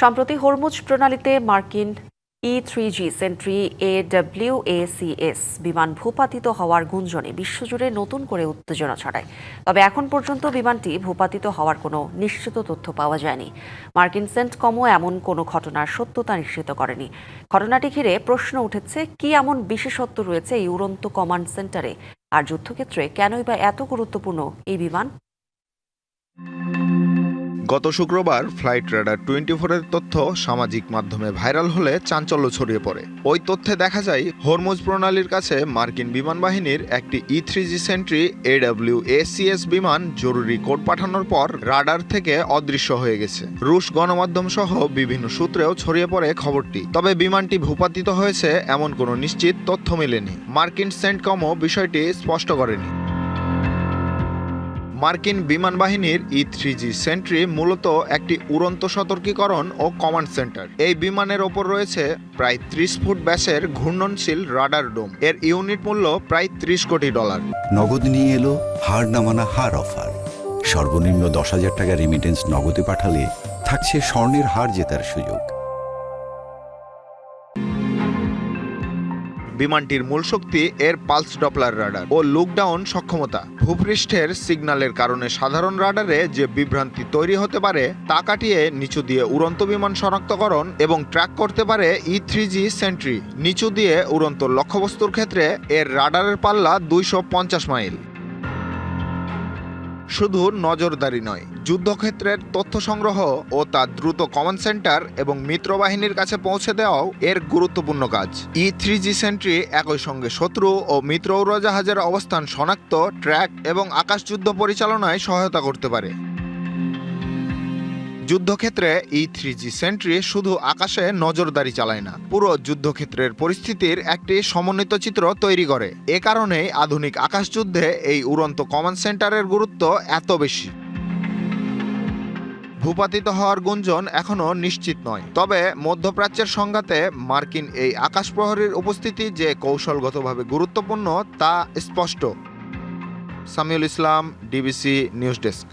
সম্প্রতি হরমুজ প্রণালীতে মার্কিন E-3G sentry AWACS বিমান ভূপাতিত হওয়ার গুঞ্জনে বিশ্বজুড়ে নতুন করে উত্তেজনা ছড়ায়। তবে এখন পর্যন্ত বিমানটি ভূপাতিত হওয়ার কোনো নিশ্চিত তথ্য পাওয়া যায়নি। মার্কিন সেন্টকমও এমন কোনো ঘটনার সত্যতা নিশ্চিত করেনি। ঘটনাটি ঘিরে প্রশ্ন উঠেছে, কি এমন বিশেষত্ব রয়েছে এই উড়ন্ত কমান্ড সেন্টারে, আর যুদ্ধক্ষেত্রে কেনই বা এত গুরুত্বপূর্ণ এই বিমান? গত শুক্রবার ফ্লাইট রাডার 24 এর তথ্য সামাজিক মাধ্যমে ভাইরাল হলে চাঞ্চল্য ছড়িয়ে পড়ে। ওই তথ্যে দেখা যায় হরমুজ প্রণালীর কাছে মার্কিন বিমান বাহিনীর একটি E-3G সেন্ট্রি AWACS বিমান জরুরি কোড পাঠানোর পর রাডার থেকে অদৃশ্য হয়ে গেছে। রুশ গণমাধ্যম সহ বিভিন্ন সূত্রেও ছড়িয়ে পড়ে খবরটি। তবে বিমানটি ভূপাতিত হয়েছে এমন কোনো নিশ্চিত তথ্য মেলেনি। মার্কিন সেন্টকমও বিষয়টি স্পষ্ট করেনি। মার্কিন বিমান বাহিনীর E-3G সেন্ট্রি মূলত একটি উড়ন্ত সতর্কীকরণ ও কমান্ড সেন্টার। এই বিমানের ওপর রয়েছে প্রায় 30 ফুট ব্যাসের ঘূর্ণনশীল রাডার ডোম। এর ইউনিট মূল্য প্রায় $30 কোটি। নগদ নিয়ে এলো হার নামানা হার অফার। সর্বনিম্ন 10,000 টাকা রেমিটেন্স নগদে পাঠালে থাকছে স্বর্ণের হার জেতার সুযোগ। বিমানটির মূল শক্তি এর পালস ডপলার রাডার ও লুকডাউন সক্ষমতা। ভূপৃষ্ঠের সিগন্যালের কারণে সাধারণ রাডারে যে বিভ্রান্তি তৈরি হতে পারে তা কাটিয়ে নিচু দিয়ে উড়ন্ত বিমান শনাক্তকরণ এবং ট্র্যাক করতে পারে E-3G সেন্ট্রি। নিচু দিয়ে উড়ন্ত লক্ষ্যবস্তুর ক্ষেত্রে এর রাডারের পাল্লা 250 মাইল। শুধু নজরদারি নয়, যুদ্ধক্ষেত্রের তথ্য সংগ্রহ ও তা দ্রুত কমান্ড সেন্টার এবং মিত্রবাহিনীর কাছে পৌঁছে দেওয়াও এর গুরুত্বপূর্ণ কাজ। E-3G সেন্ট্রি একই সঙ্গে শত্রু ও মিত্র উড়োজাহাজের অবস্থান শনাক্ত, ট্র্যাক এবং আকাশযুদ্ধ পরিচালনায় সহায়তা করতে পারে। যুদ্ধক্ষেত্রে E-3G সেন্ট্রি শুধু আকাশে নজরদারি চালায় না, পুরো যুদ্ধক্ষেত্রের পরিস্থিতির একটি সমন্বিত চিত্র তৈরি করে। এ কারণেই আধুনিক আকাশযুদ্ধে এই উড়ন্ত কমান্ড সেন্টারের গুরুত্ব এত বেশি। ভূপাতিত হওয়ার গুঞ্জন এখনও নিশ্চিত নয়, তবে মধ্যপ্রাচ্যের সংঘাতে মার্কিন এই আকাশ প্রহরীর উপস্থিতি যে কৌশলগতভাবে গুরুত্বপূর্ণ তা স্পষ্ট। সামিউল ইসলাম, ডিবিসি নিউজ ডেস্ক।